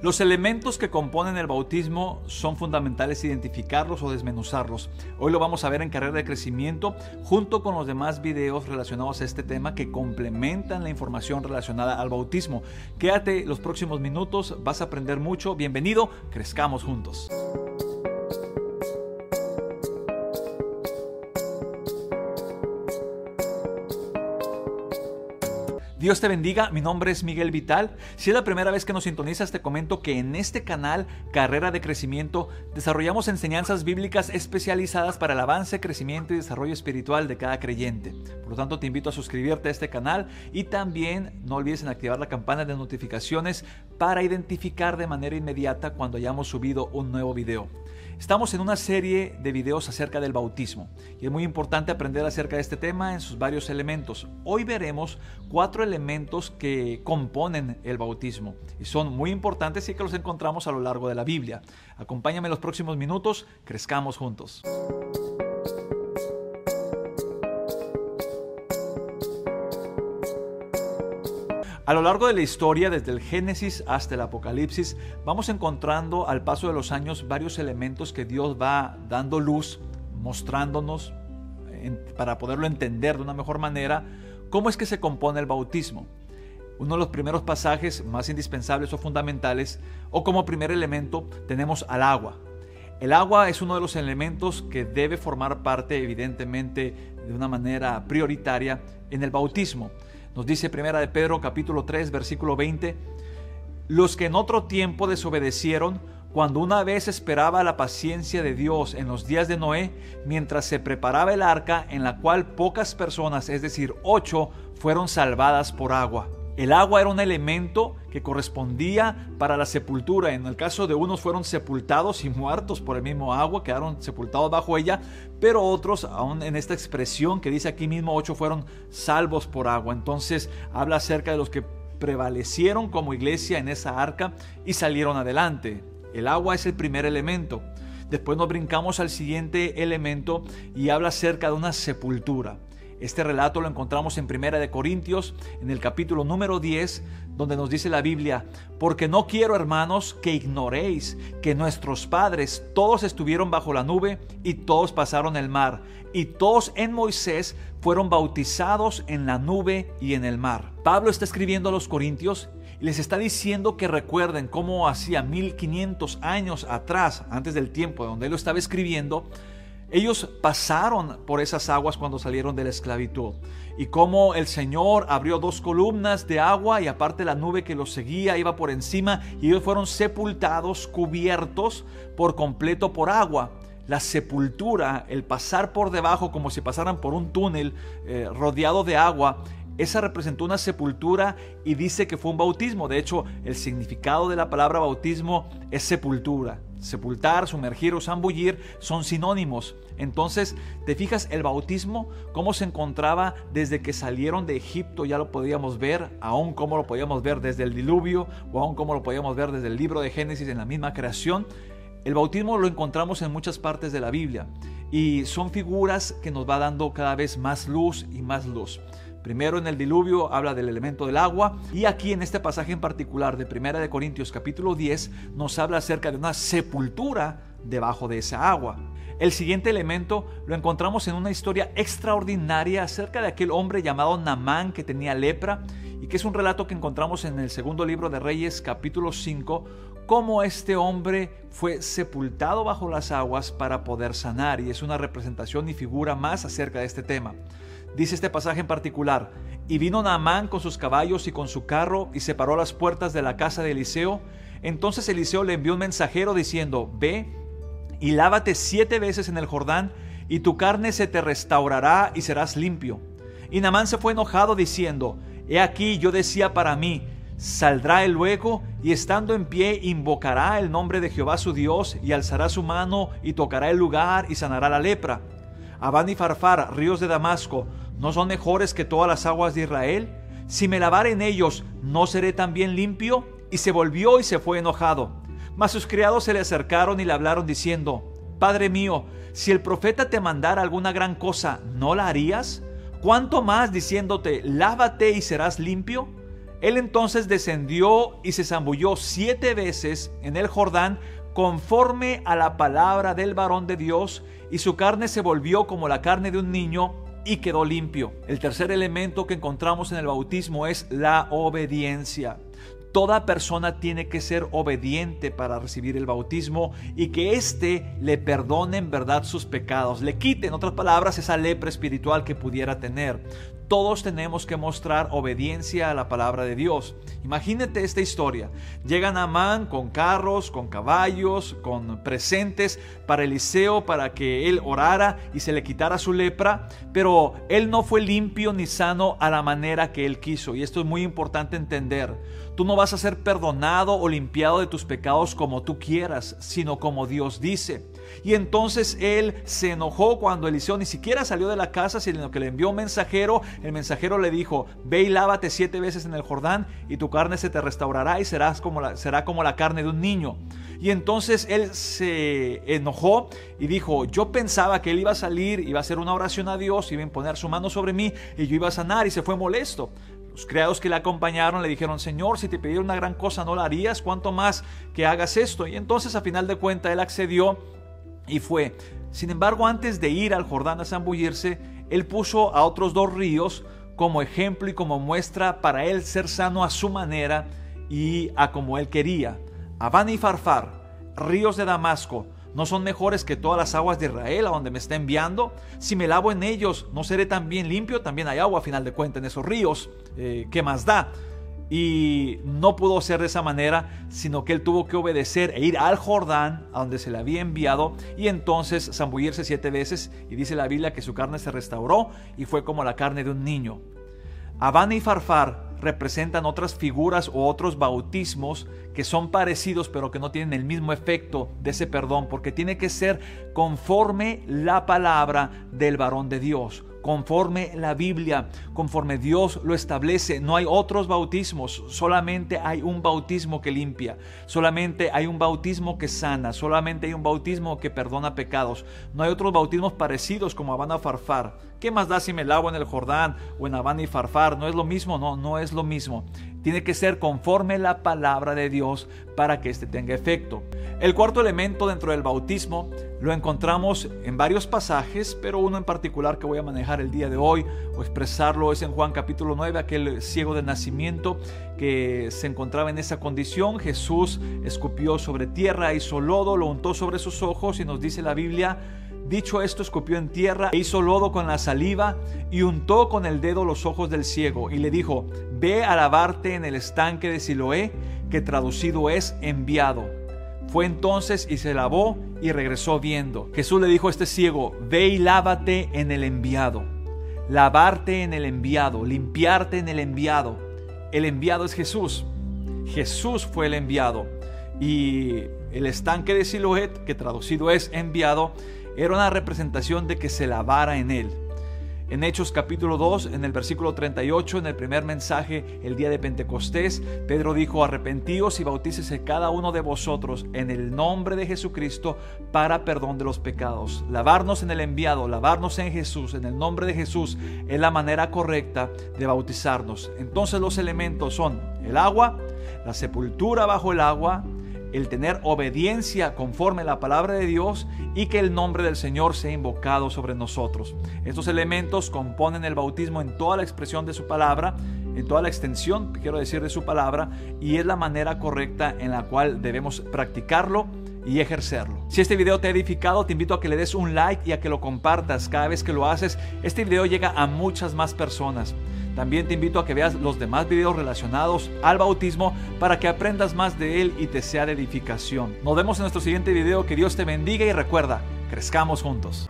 Los elementos que componen el bautismo son fundamentales identificarlos o desmenuzarlos. Hoy lo vamos a ver en Carrera de Crecimiento junto con los demás videos relacionados a este tema que complementan la información relacionada al bautismo. Quédate los próximos minutos, vas a aprender mucho. Bienvenido, crezcamos juntos. Dios te bendiga, mi nombre es Miguel Vital. Si es la primera vez que nos sintonizas, te comento que en este canal, Carrera de Crecimiento, desarrollamos enseñanzas bíblicas especializadas para el avance, crecimiento y desarrollo espiritual de cada creyente. Por lo tanto, te invito a suscribirte a este canal y también no olvides en activar la campana de notificaciones para identificar de manera inmediata cuando hayamos subido un nuevo video. Estamos en una serie de videos acerca del bautismo y es muy importante aprender acerca de este tema en sus varios elementos. Hoy veremos 4 elementos que componen el bautismo y son muy importantes y que los encontramos a lo largo de la Biblia. Acompáñame en los próximos minutos, crezcamos juntos. A lo largo de la historia, desde el Génesis hasta el Apocalipsis, vamos encontrando al paso de los años varios elementos que Dios va dando luz, mostrándonos para poderlo entender de una mejor manera, cómo es que se compone el bautismo. Uno de los primeros pasajes más indispensables o fundamentales, o como primer elemento, tenemos al agua. El agua es uno de los elementos que debe formar parte, evidentemente, de una manera prioritaria en el bautismo. Nos dice 1 de Pedro capítulo 3 versículo 20: los que en otro tiempo desobedecieron, cuando una vez esperaba la paciencia de Dios en los días de Noé, mientras se preparaba el arca, en la cual pocas personas, es decir 8, fueron salvadas por agua. El agua era un elemento que correspondía para la sepultura. En el caso de unos fueron sepultados y muertos por el mismo agua, quedaron sepultados bajo ella, pero otros, aún en esta expresión que dice aquí mismo, 8 fueron salvos por agua. Entonces habla acerca de los que prevalecieron como iglesia en esa arca y salieron adelante. El agua es el primer elemento. Después nos brincamos al siguiente elemento y habla acerca de una sepultura. Este relato lo encontramos en 1 de Corintios, en el capítulo número 10, donde nos dice la Biblia: porque no quiero, hermanos, que ignoréis que nuestros padres todos estuvieron bajo la nube y todos pasaron el mar, y todos en Moisés fueron bautizados en la nube y en el mar. Pablo está escribiendo a los corintios y les está diciendo que recuerden cómo hacía 1500 años atrás, antes del tiempo donde él lo estaba escribiendo, ellos pasaron por esas aguas cuando salieron de la esclavitud, y cómo el Señor abrió 2 columnas de agua y aparte la nube que los seguía iba por encima, y ellos fueron sepultados, cubiertos por completo por agua. La sepultura, el pasar por debajo como si pasaran por un túnel rodeado de agua, esa representó una sepultura y dice que fue un bautismo. De hecho, el significado de la palabra bautismo es sepultura. Sepultar, sumergir o zambullir son sinónimos. Entonces, ¿te fijas el bautismo? Cómo se encontraba desde que salieron de Egipto, ya lo podíamos ver, aún como lo podíamos ver desde el diluvio, o aún como lo podíamos ver desde el libro de Génesis en la misma creación. El bautismo lo encontramos en muchas partes de la Biblia y son figuras que nos va dando cada vez más luz y más luz. Primero en el diluvio habla del elemento del agua, y aquí en este pasaje en particular de 1 de Corintios capítulo 10 nos habla acerca de una sepultura debajo de esa agua. El siguiente elemento lo encontramos en una historia extraordinaria acerca de aquel hombre llamado Naamán que tenía lepra, y que es un relato que encontramos en el segundo libro de Reyes capítulo 5, cómo este hombre fue sepultado bajo las aguas para poder sanar, y es una representación y figura más acerca de este tema. Dice este pasaje en particular: y vino Naamán con sus caballos y con su carro y se paró a las puertas de la casa de Eliseo. Entonces Eliseo le envió un mensajero diciendo: ve y lávate 7 veces en el Jordán, y tu carne se te restaurará y serás limpio. Y Naamán se fue enojado diciendo: he aquí, yo decía para mí, saldrá él luego, y estando en pie invocará el nombre de Jehová su Dios, y alzará su mano y tocará el lugar y sanará la lepra. Abán y Farfar, ríos de Damasco, ¿no son mejores que todas las aguas de Israel? Si me lavare en ellos, ¿no seré también limpio? Y se volvió y se fue enojado. Mas sus criados se le acercaron y le hablaron diciendo: Padre mío, si el profeta te mandara alguna gran cosa, ¿no la harías? ¿Cuánto más diciéndote, lávate y serás limpio? Él entonces descendió y se zambulló 7 veces en el Jordán conforme a la palabra del varón de Dios, y su carne se volvió como la carne de un niño y quedó limpio. El tercer elemento que encontramos en el bautismo es la obediencia. Toda persona tiene que ser obediente para recibir el bautismo y que éste le perdone en verdad sus pecados, le quite, en otras palabras, esa lepra espiritual que pudiera tener. Todos tenemos que mostrar obediencia a la palabra de Dios. Imagínate esta historia. Llega Naamán con carros, con caballos, con presentes para Eliseo para que él orara y se le quitara su lepra, pero él no fue limpio ni sano a la manera que él quiso. Y esto es muy importante entender. Tú no vas a ser perdonado o limpiado de tus pecados como tú quieras, sino como Dios dice. Y entonces él se enojó cuando Eliseo ni siquiera salió de la casa, sino que le envió un mensajero. El mensajero le dijo: ve y lávate 7 veces en el Jordán y tu carne se te restaurará y será como la carne de un niño. Y entonces él se enojó y dijo: yo pensaba que él iba a salir, iba a hacer una oración a Dios, iba a imponer su mano sobre mí y yo iba a sanar, y se fue molesto. Los criados que le acompañaron le dijeron: Señor, si te pidiera una gran cosa, ¿no la harías? ¿Cuánto más que hagas esto? Y entonces, a final de cuentas, él accedió y fue. Sin embargo, antes de ir al Jordán a zambullirse, él puso a otros 2 ríos como ejemplo y como muestra para él ser sano a su manera y a como él quería. Abana y Farfar, ríos de Damasco, ¿no son mejores que todas las aguas de Israel a donde me está enviando? Si me lavo en ellos, ¿no seré también limpio? También hay agua a final de cuentas en esos ríos. ¿Qué más da? Y no pudo ser de esa manera, sino que él tuvo que obedecer e ir al Jordán, a donde se le había enviado, y entonces zambullirse 7 veces, y dice la Biblia que su carne se restauró y fue como la carne de un niño. Abana y Farfar representan otras figuras o otros bautismos que son parecidos, pero que no tienen el mismo efecto de ese perdón, porque tiene que ser conforme la palabra del varón de Dios, conforme la Biblia, conforme Dios lo establece. No hay otros bautismos, solamente hay un bautismo que limpia, solamente hay un bautismo que sana, solamente hay un bautismo que perdona pecados. No hay otros bautismos parecidos como Abana y Farfar. ¿Qué más da si me lavo en el Jordán o en Abana y Farfar? ¿No es lo mismo? No es lo mismo. Tiene que ser conforme la palabra de Dios para que éste tenga efecto. El cuarto elemento dentro del bautismo lo encontramos en varios pasajes, pero uno en particular que voy a manejar el día de hoy o expresarlo es en Juan capítulo 9, aquel ciego de nacimiento que se encontraba en esa condición. Jesús escupió sobre tierra, hizo lodo, lo untó sobre sus ojos y nos dice la Biblia: dicho esto, escupió en tierra e hizo lodo con la saliva y untó con el dedo los ojos del ciego y le dijo: ve a lavarte en el estanque de Siloé, que traducido es enviado. Fue entonces y se lavó y regresó viendo. Jesús le dijo a este ciego: ve y lávate en el enviado. Lavarte en el enviado, limpiarte en el enviado. El enviado es Jesús. Jesús fue el enviado. Y el estanque de Siloé, que traducido es enviado, era una representación de que se lavara en él. En Hechos capítulo 2, en el versículo 38, en el primer mensaje, el día de Pentecostés, Pedro dijo: arrepentíos y bautícese cada uno de vosotros en el nombre de Jesucristo para perdón de los pecados. Lavarnos en el enviado, lavarnos en Jesús, en el nombre de Jesús, es la manera correcta de bautizarnos. Entonces los elementos son el agua, la sepultura bajo el agua, el tener obediencia conforme a la palabra de Dios y que el nombre del Señor sea invocado sobre nosotros. Estos elementos componen el bautismo en toda la expresión de su palabra, en toda la extensión, quiero decir, de su palabra, y es la manera correcta en la cual debemos practicarlo y ejercerlo. Si este video te ha edificado, te invito a que le des un like y a que lo compartas. Cada vez que lo haces, este video llega a muchas más personas. También te invito a que veas los demás videos relacionados al bautismo para que aprendas más de él y te sea de edificación. Nos vemos en nuestro siguiente video. Que Dios te bendiga y recuerda, crezcamos juntos.